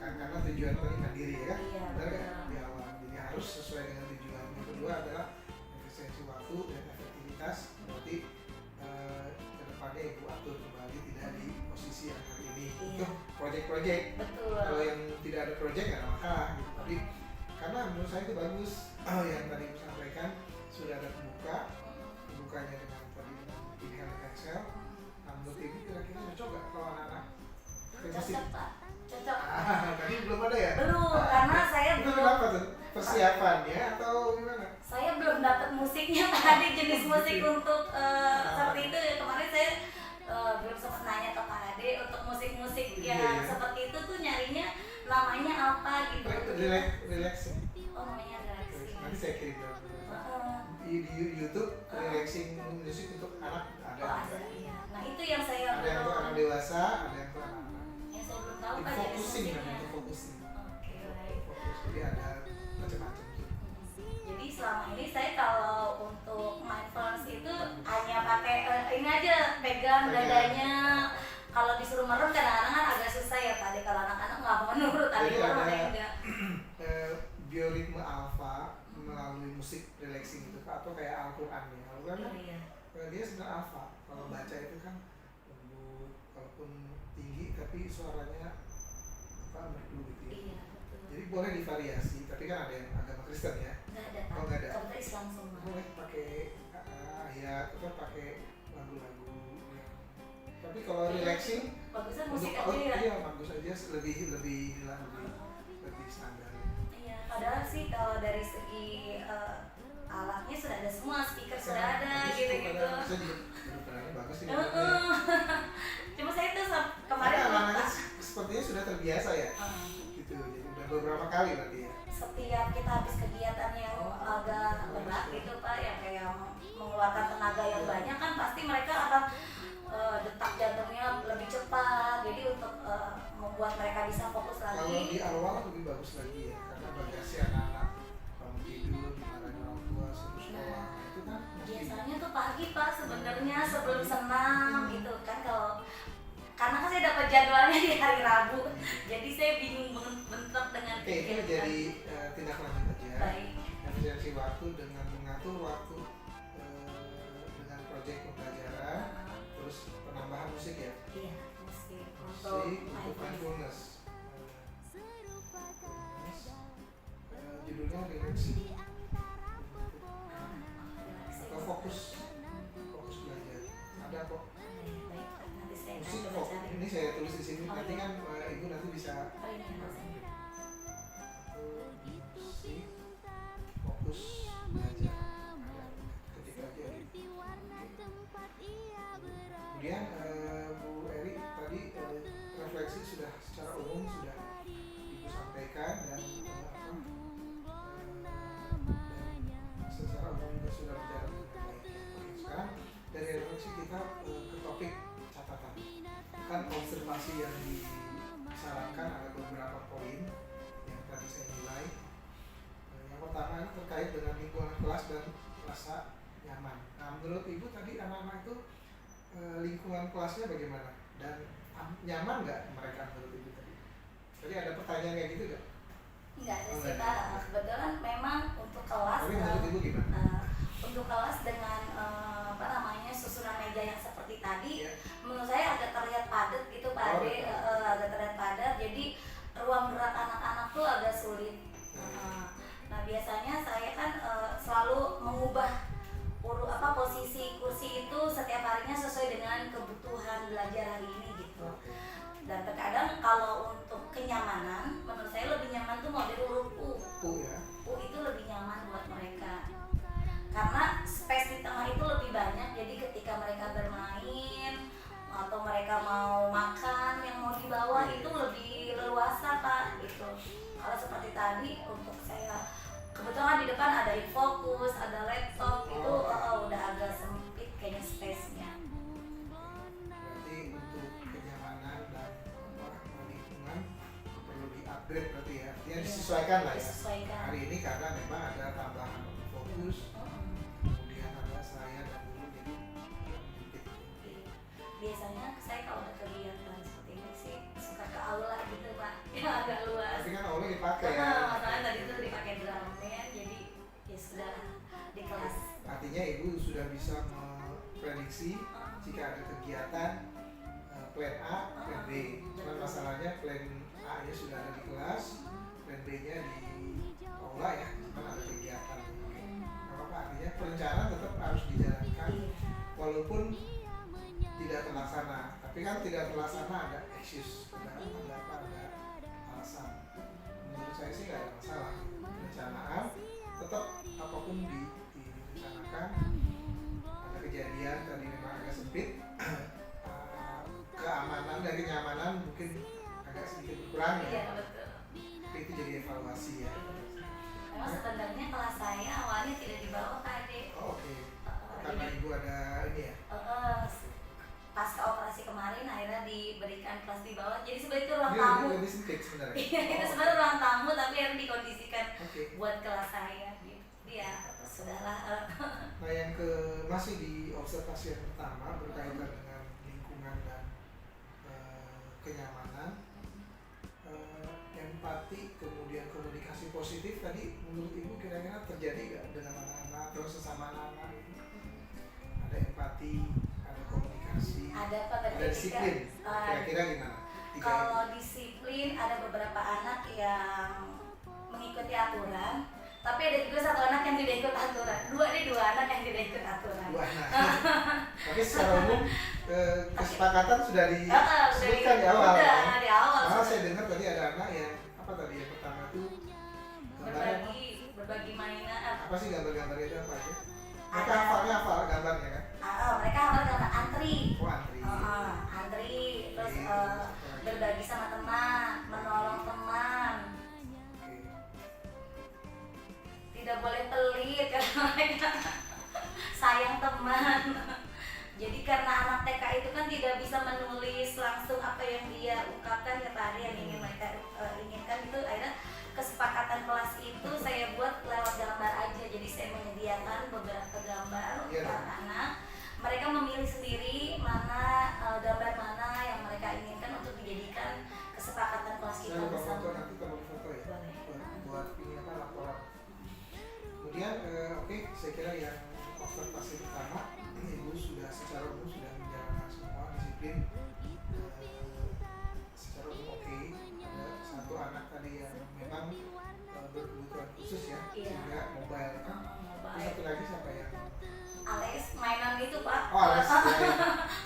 Karena tujuan pendidikan diri ya, benar ya di awal. Jadi harus sesuai dengan tujuan. Yang kedua adalah efisiensi waktu dan efektivitas. Berarti kedepannya ibu atur kembali tidak di posisi yang hari ini untuk proyek-proyek. Kalau yang tidak ada proyek nggak masalah gitu. Tapi karena menurut saya itu bagus yang tadi ibu sampaikan sudah ada pembukanya dengan tadi dengan Excel. Nah, menurut ibu kira-kira cocok nggak kalau anak-anak? Cocok Pak. Cocok. Tadi belum ada ya? Belum, karena saya itu belum. Kenapa tuh? Persiapannya atau gimana? Saya belum dapat musiknya tadi, jenis musik untuk seperti itu. Kemarin saya belum sempat nanya ke Pak Ade untuk musik-musik yang seperti itu tuh nyarinya namanya apa gitu. Relaxing. Oh, namanya relaxing. Nanti saya kirim di YouTube relaxing musik untuk anak ada. Oh, ada, iya. Nah, itu yang saya ada yang untuk anak dewasa, ada yang untuk anak-anak. Yang saya belum tahu Pak, Focusing jenis namanya, musiknya. focusing. Oke, baik. Fokus, jadi ada macam-macam. Jadi selama ini saya kalau untuk mindfulness itu hanya pakai ini aja, pegang dadanya. Kalau disuruh merem kadang-kadang kan agak susah ya Pak. Kalau anak-anak nggak mau nurut, ada yang enggak. Bioritme alfa melalui musik relaxing itu atau kayak Al-Quran ya. Al-Quran kan dia sebenarnya alfa. Kalau baca itu kan lembut, walaupun tinggi tapi suaranya merdu gitu ya. Iya, betul. Jadi boleh divariasi, tapi kan ada yang agama Kristen ya. Nggak ada Pak. Oh, nggak ada. Kalau kita Islam semua. Boleh pakai ayat atau pakai lagu-lagu ya. Tapi kalau relaxing bagusnya musik untuk aja ya. Iya, bagus aja lebih standar. Iya, padahal sih kalau dari segi alatnya sudah ada semua, speaker sudah ada gitu-gitu. Saya juga berperannya bagus sih. Cuma saya tuh kemarin anak-anak sepertinya sudah terbiasa ya. Gitu. Jadi udah beberapa kali berarti ya. Setiap kita habis kegiatan yang agak berat gitu Pak, yang kayak mengeluarkan tenaga yang banyak kan pasti mereka akan detak jantungnya lebih cepat. Jadi untuk membuat mereka bisa fokus lagi. Kalau di awal lebih bagus lagi ya, karena bagasi anak-anak bangun tidur, dimarahin orang tua, suruh sekolah, itu kan biasanya tuh pagi Pak sebenarnya sebelum senam gitu kan. Kalau karena kan saya dapat jadwalnya di hari Rabu, jadi saya bingung bentrok dengan itu jadi tindak lanjut aja. Baik. Efisiensi waktu dengan mengatur waktu dengan proyek pembelajaran, terus penambahan musik ya. Iya, musik untuk mindfulness. Judulnya relaxing atau fokus belajar. Ada kok. Musik kok. Ini saya tulis di sini. Nanti kan ibu nanti bisa. Musik fokus belajar. Ketika dia. Kemudian Bu Eri tadi refleksi sudah secara umum sudah ibu sampaikan dan secara umum juga sudah berjalan dengan baik. Oke, sekarang dari refleksi kita ke topik catatan. Kan observasi yang disarankan ada beberapa poin yang tadi saya nilai. Yang pertama terkait dengan lingkungan kelas dan rasa nyaman. Nah, menurut ibu tadi anak-anak itu lingkungan kelasnya bagaimana dan nyaman nggak mereka menurut ibu tadi? Tadi ada pertanyaan kayak gitu nggak? Enggak ada sih Kak. Kebetulan memang untuk kelas Tapi menurut ibu gimana? untuk kelas dengan apa namanya susunan meja yang seperti tadi, Iya. menurut saya agak terlihat padat gitu Pak Oh, Ade, agak terlihat padat, jadi ruang gerak anak-anak tuh agak sulit. Nah biasanya saya kan selalu mengubah posisi kursi itu setiap harinya sesuai dengan kebutuhan belajar hari ini gitu. Dan terkadang kalau untuk kenyamanan, menurut saya lebih nyaman tuh model huruf U. Ya. U itu lebih nyaman buat mereka karena space di tengah itu lebih banyak, jadi ketika mereka bermain atau mereka mau makan yang mau dibawa itu lebih leluasa Pak gitu. Kalau seperti tadi untuk saya kebetulan di depan ada Infokus, ada laptop itu udah agak sempit kayaknya space-nya. Berarti untuk kenyamanan dan lingkungan perlu di-upgrade berarti ya. Artinya disesuaikan lah ya. Disesuaikan. Hari ini karena memang ada tambahan fokus, kemudian ada saya dan dulu jadi sedikit. Biasanya saya kalau ada kegiatan seperti ini sih suka ke aula gitu Pak, ya agak luas. Tapi kan oleh dipakai ya. Masalahnya tadi itu dipakai drumnya, jadi ya sudah di kelas. Artinya ibu sudah bisa memprediksi jika ada kegiatan plan A, plan B. Cuman masalahnya plan A nya sudah ada di kelas, plan B nya di aula ya, cuman ada kegiatan. Oke. Nggak apa-apa, artinya perencanaan tetap harus dijalankan walaupun tidak terlaksana. Tapi kan tidak terlaksana ada excuse, ada alasan. Menurut saya sih nggak ada masalah. Perencanaan tetap apapun direncanakan. Ada kejadian tadi memang agak sempit, keamanan dan kenyamanan mungkin agak sedikit berkurang Iya ya. betul. Tapi itu jadi evaluasi ya. Memang sebenarnya kelas saya awalnya tidak dibawa Pak Ade. Oh, oke. Karena ibu ada ini ya. Pasca operasi kemarin akhirnya diberikan kelas di bawah, jadi sebenarnya itu ruang Dia tamu. lebih sempit sebenarnya. Iya, itu sebenarnya ruang tamu tapi harus dikondisikan Oke. buat kelas saya gitu. Ya sudahlah. Nah yang masih di observasi yang pertama berkaitan dengan lingkungan dan kenyamanan, empati kemudian komunikasi positif tadi menurut ibu kira-kira terjadi nggak dengan anak-anak terus sesama anak-anak ini? Ada empati, ada komunikasi, Ada Pak ada disiplin. Kira-kira gimana? Kalau disiplin ada beberapa anak yang mengikuti aturan, tapi ada juga satu anak yang tidak ikut aturan. Dua anak yang tidak ikut aturan. Dua anak. Tapi secara umum kesepakatan sudah disebutkan di awal. Udah, Kan? di awal. Malah saya dengar tadi ada anak yang apa tadi yang pertama itu gambarnya berbagi mainan. apa sih gambar-gambar itu apa aja? Mereka Ada. hafal gambarnya kan? Mereka hafal gambar antri. Oh antri. Antri, terus Oke, berbagi sama teman, menolong teman. Oke. Tidak boleh pelit karena mereka sayang teman. Jadi karena anak TK itu kan tidak bisa menulis langsung apa yang dia ungkapkan ke tadi yang ingin mereka inginkan, itu akhirnya kesepakatan kelas itu saya buat lewat gambar aja. Jadi saya menyediakan beberapa gambar untuk anak-anak. Mereka memilih sendiri mana gambar mana yang mereka inginkan untuk dijadikan kesepakatan kelas kita Saya lupa foto, bersama. nanti kalau foto ya. Boleh. Buat ini apa laporan. Kemudian oke, saya kira yang observasi pertama, ibu sudah secara umum sudah menjalankan semua disiplin. Secara umum oke. Ada satu anak tadi yang memang berkebutuhan khusus ya, Iya. sehingga mobile. Terus Mobile. satu lagi siapa yang Alex mainan itu Pak. Oh, Alex.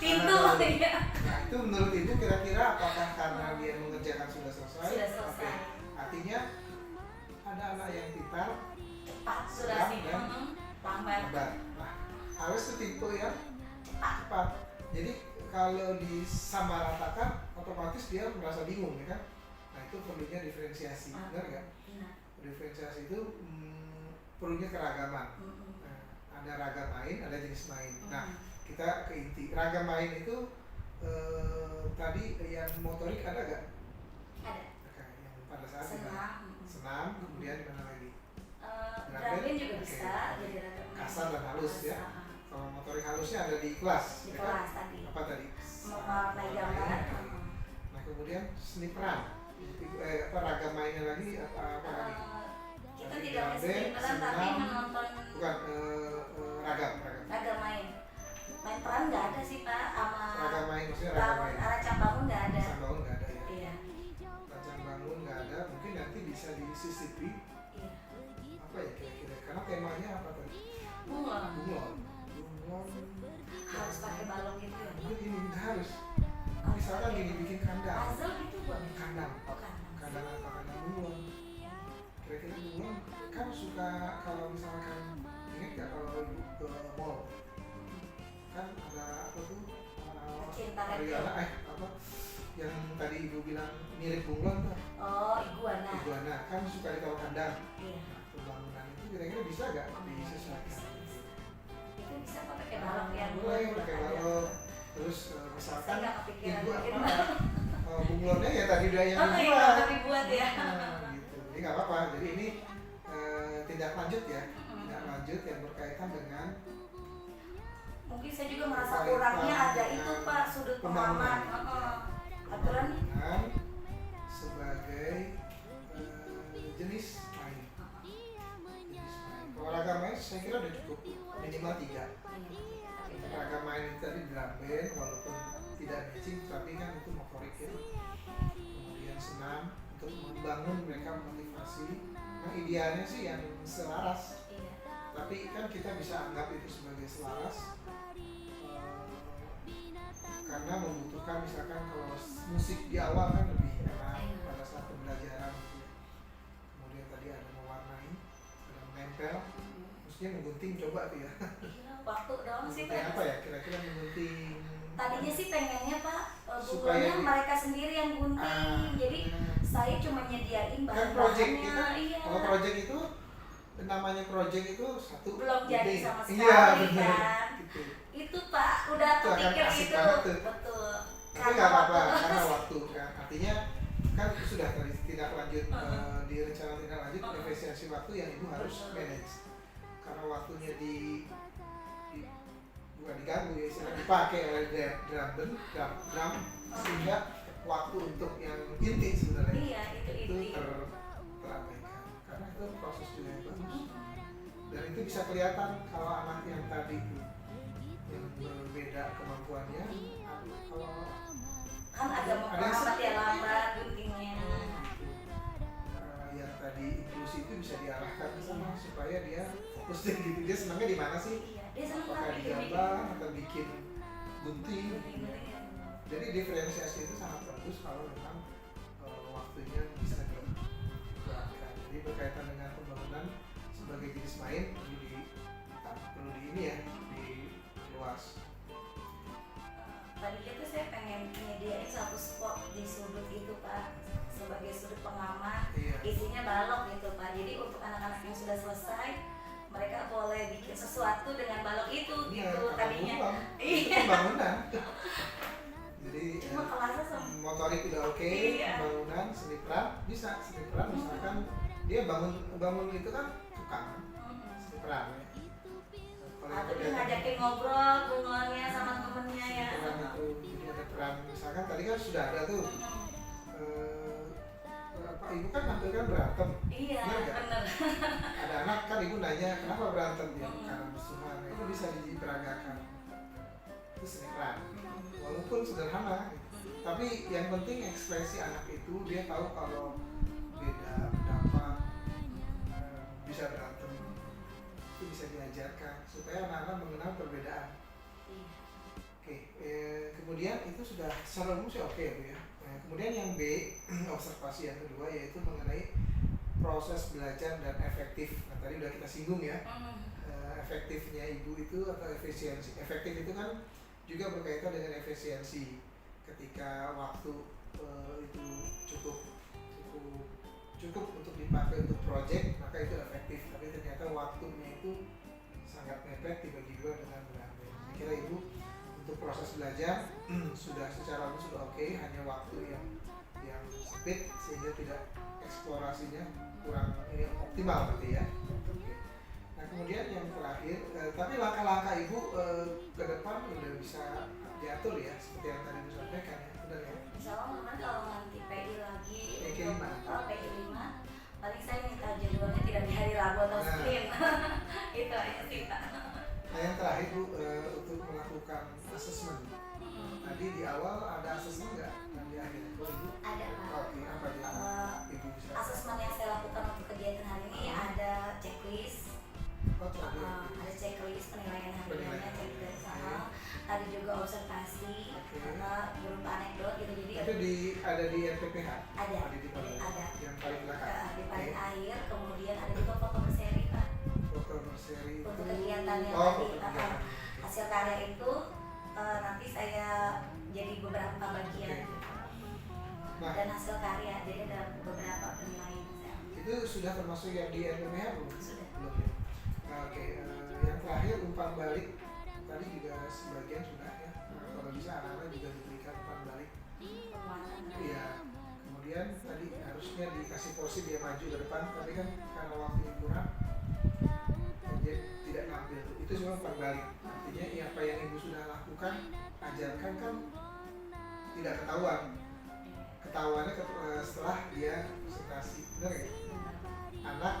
Pintu ya. Nah, itu menurut ibu kira-kira apakah karena dia mengerjakan sudah selesai? Sudah selesai. Oke. Artinya ada anak yang pintar, Cepat sudah Ya, sih. dan Lambat. lambat. Nah, Alex itu tipe yang cepat. Jadi kalau disamaratakan, otomatis dia merasa bingung, ya kan? Nah, itu perlunya diferensiasi, benar nggak? Benar. Diferensiasi itu perlunya keragaman. Nah, ada ragam main, ada jenis main. Nah, kita ke inti. Ragam main itu tadi yang motorik ada nggak? Ada. Oke, yang pada saat dimana? Senam. Kemudian mana lagi? Drum band juga Oke. bisa jadi ragam. Kasar dan halus ya. Kasar. Kalau motorik halusnya ada di kelas. Di ya kan? kelas tadi. apa tadi? mewarnai gambar. Nah kemudian seni peran, ragam mainnya lagi apa lagi? Kita tidak mesti peran tapi menonton Bukan, ragam. ragam main peran nggak ada sih Pak, sama Ragam main, maksudnya ragam main. rancang bangun nggak ada. Rancang bangun nggak ada ya. Iya. Rancang bangun nggak ada, mungkin nanti bisa disisipi Iya. apa ya kira-kira? Karena temanya apa tadi? Bunglon. Bunglon. Harus pakai balon gitu ya. Mungkin ini nggak harus. Misalkan gini bikin kandang. Puzzle gitu boleh. Kandang. Oh kandang. Kandang apa? Kandang bunglon. Kira-kira bunglon kan suka kalau misalkan ingat nggak kalau ibu ke mall kan ada apa tuh? Cinta Mariana, apa yang tadi ibu bilang mirip bunglon tuh? Oh iguana. Iguana kan suka ditaruh kandang. Iya. Nah, pembangunan itu kira-kira bisa nggak disesuaikan? Itu bisa pakai balon yang Boleh pakai balon. Terus misalkan Saya nggak kepikiran ibu bikin apa bunglonnya ya tadi udah yang Oh iya, dibuat. udah dibuat ya. Nah, gitu. Jadi nggak apa-apa. Jadi ini tindak lanjut ya, tindak lanjut yang berkaitan dengan Mungkin saya juga merasa kurangnya ada itu Pak, sudut pemahaman. Aturan pembangunan sebagai jenis main. Jenis main. Kalau ragam main saya kira udah cukup, minimal 3. Ragam main itu tadi drum band, walaupun tidak matching tapi kan itu motorik ya. Kemudian senam untuk membangun mereka motivasi. Nah idealnya sih yang selaras, Iya. tapi kan kita bisa anggap itu sebagai selaras karena membutuhkan misalkan kalau musik di awal kan lebih enak pada saat pembelajaran gitu ya. Kemudian tadi ada mewarnai, ada menempel, maksudnya menggunting coba tuh ya. Iya, waktu doang sih Menggunting Pak. apa ya kira-kira menggunting? Tadinya sih pengennya Pak, Supaya bukunya di- mereka sendiri yang gunting. Jadi saya cuma nyediain kan project bahan-bahannya. itu, Iya. kalau project itu namanya project itu satu Belum jadi gunting. sama sekali, Iya benar. kan. Gitu. Itu Pak, udah Itu akan kepikir asik itu. banget tuh. Betul. Tapi nggak apa-apa karena waktu kan artinya kan sudah tadi tidak lanjut di rencana tidak lanjut efisiensi waktu yang ibu harus manage karena waktunya bukan diganggu ya istilah dipakai oleh drum sehingga waktu untuk yang inti sebenarnya Iya, itu inti. terabaikan karena itu proses juga yang bagus dan itu bisa kelihatan kalau anak yang tadi yang berbeda kemampuannya kalau Kan ada lambat ya lambat guntingnya. yang tadi inklusi itu bisa diarahkan ke sana supaya dia fokus deh gitu dia senangnya di mana sih Iya, dia senang apakah di bikin-bikin. gambar atau bikin gunting Gunting-gunting. jadi diferensiasi itu sangat bagus kalau memang waktunya bisa digerakkan jadi berkaitan dengan pembangunan sebagai jenis main perlu di ini ya diluas. Tadinya tuh saya pengen nyediain satu spot di sudut itu Pak, sebagai sudut pengaman. Iya. Isinya balok gitu Pak. Jadi untuk anak-anak yang sudah selesai, mereka boleh bikin sesuatu dengan balok itu Iya, gitu karena tadinya. bukan. Itu Iya. pembangunan jadi Cuma kelasnya sama. motorik udah oke, Iya. pembangunan seni peran bisa seni peran misalkan dia bangun itu kan tukang seni peran ya. Kalau Atau yang dia kelihatan ngajakin ngobrol bunglonnya sama temennya ya. peran itu jadi ada peran misalkan tadi kan sudah ada tuh apa ibu kan nampilkan berantem Iya, benar nggak? bener. Ada anak kan ibu nanya kenapa berantem dia karena musuhan itu bisa diperagakan itu seni peran walaupun sederhana gitu. Tapi yang penting ekspresi anak itu dia tahu kalau beda pendapat bisa berantem itu bisa diajarkan supaya anak-anak mengenal perbedaan. Iya. Oke, kemudian itu sudah secara umum sih oke Bu ya. Kemudian yang B observasi yang kedua yaitu mengenai proses belajar dan efektif. Nah tadi udah kita singgung ya. Efektifnya ibu itu atau efisiensi. Efektif itu kan juga berkaitan dengan efisiensi. Ketika waktu itu cukup untuk dipakai untuk project maka itu efektif. Tapi ternyata waktunya itu sangat mepet dibagi dua dengan berapa. Saya kira ibu untuk proses belajar sudah secara umum sudah oke, hanya waktu yang sempit sehingga tidak eksplorasinya kurang optimal berarti ya. Oke. Nah kemudian yang terakhir, tapi langkah-langkah ibu ke depan udah bisa diatur ya seperti yang tadi disampaikan ya, benar ya? Insya Allah teman kalau nanti PI lagi PI 5. PI 5 paling saya minta jadwalnya tidak di hari Rabu atau Nah. Senin. Itu aja sih Pak. Nah yang terakhir Bu, untuk melakukan asesmen tadi di awal ada asesmen nggak dan di akhir itu Ibu? Ada Pak. Oke, apa aja Ibu bisa? Asesmen yang saya lakukan untuk kegiatan hari ini ada checklist. Oke. Ada checklist penilaian hariannya, Penilaian. checklist sama ada juga observasi Oke. karena berupa anekdot gitu, jadi Itu ada di RPPH? ada Di paling, ada yang paling belakang. di paling Oke. akhir, kemudian ada juga foto berseri Pak Foto berseri itu. untuk kegiatan yang Oh, tadi foto kegiatan. hasil karya itu nanti saya jadi beberapa bagian Nah, dan hasil karya, jadi ada beberapa penilaian saya. itu sudah termasuk yang di RPPH belum? Sudah. Belum ya? Nah, oke, yang terakhir umpan balik tadi juga sebagian sudah ya. Kalau bisa anak-anak juga diberikan umpan balik. Penguatan. Iya. Kemudian tadi harusnya dikasih porsi dia maju ke depan, tapi kan karena waktunya kurang, dia tidak ngambil. Itu semua umpan balik. Artinya apa yang ibu sudah lakukan, ajarkan kan tidak ketahuan. Ketahuannya setelah dia presentasi, benar ya? Anak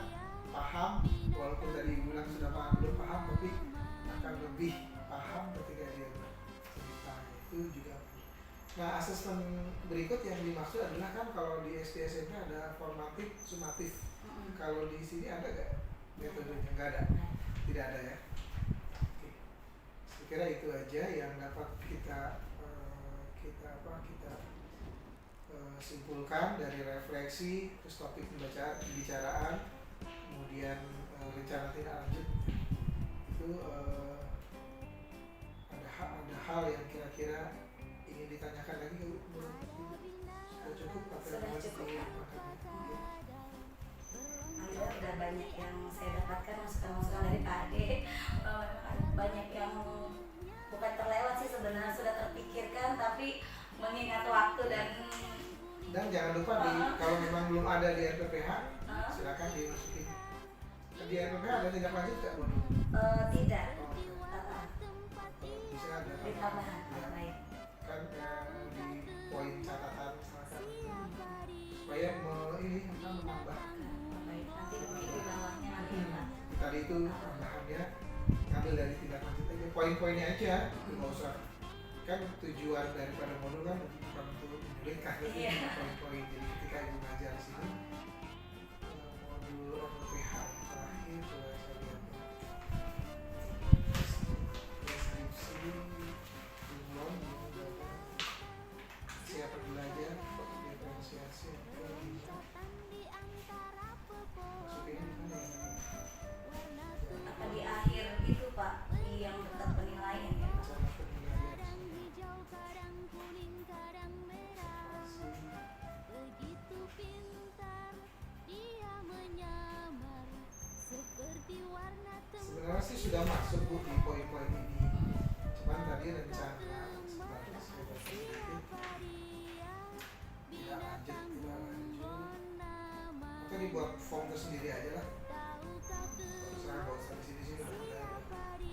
paham, walaupun tadi ibu bilang sudah paham belum paham, tapi akan lebih paham ketika dia cerita. Itu juga. Nah, asesmen berikut yang dimaksud adalah kan kalau di SD SMP ada formatif, sumatif. Kalau di sini ada nggak metodenya? Nggak ada, tidak ada ya. Oke. Saya kira itu aja yang dapat kita simpulkan dari refleksi, terus topik pembicaraan, kemudian rencana tindak lanjut. Itu ada hal yang kira-kira ingin ditanyakan lagi ke Bu? Sudah cukup atau Sudah masih cukup, Pak. Oke. Udah banyak yang saya dapatkan masukan-masukan dari Pak Ade. Banyak yang bukan terlewat sih sebenarnya, sudah terpikirkan tapi mengingat waktu Dan jangan lupa kalau memang belum ada di RPPH, silakan dimasukin. Di RPPH ada tindak lanjut nggak Bu? tidak Bisa ada. ditambahan. Ya. Baik. Kan di poin catatan misalkan supaya menambah. Baik, nanti mungkin di bawahnya nanti ya, Pak. Tadi itu tambahannya ngambil dari tindak lanjut aja, poin-poinnya aja, nggak usah. Kan tujuan daripada modul kan bukan untuk menyulitkan, tapi Iya. poin-poin. Jadi ketika ibu ngajar di sini modul RPPH yang terakhir sudah saya lihat deskripsi belum siapa belajar diferensiasi masukin di mana ya? Apa di akhir itu Pak, di yang dekat penilaian ya Pak? Cara penilaian sebenarnya sih sudah masuk Bu di poin-poin ini, cuman tadi rencana setelah sedikit tidak lanjut atau dibuat form tersendiri aja lah. Saya nggak usah di sini udah mulai.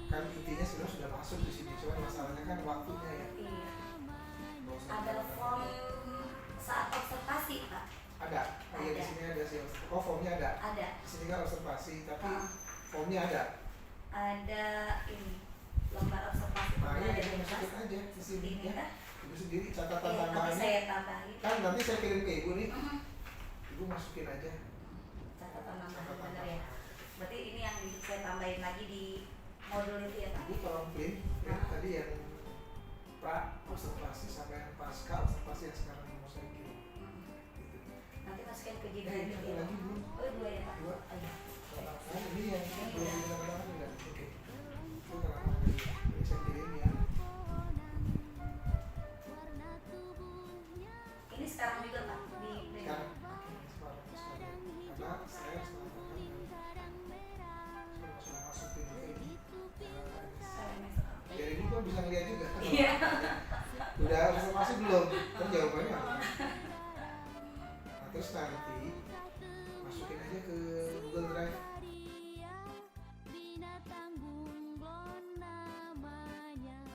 Kan intinya sebenarnya sudah masuk di sini, cuman masalahnya kan waktunya ya. Iya. Nggak usah Ada dibuat. form saat observasi Pak? Ada, iya di Ada. sini ada sih. Oh formnya ada. Ada. Di sini kan observasi, tapi Ah. formnya ada. Ada ini lembar observasi Nah ini pembelajaran kita masukin kelas. aja di sini Ini ya. kan? Ibu sendiri catatan Iya, nanti tambahannya. saya tambahin. Kan nanti saya kirim ke ibu nih. Mhm. Ibu masukin aja. Catatan tambahan benar ya. Berarti ini yang saya tambahin lagi di modul itu ya Pak? Ibu tolong print ya, tadi yang pra observasi sama yang pasca observasi yang sekarang mau saya kirim. Mhm. Gitu. Nanti masukin ke Ya, jeda ini gitu ada ya. lagi Bu. Oh dua ya Pak? Dua. Oh iya. Nah, ini yang belum dikatakan enggak. Oke. Itu kenapa? Ini saya kirim ya. Ini sekarang juga Pak di Sekarang karena saya selama sudah masukin ke ini. Biar ibu kan bisa ngeliat juga. Iya. Udah observasi belum? Kan jawabannya apa? Nah, terus nanti masukin aja ke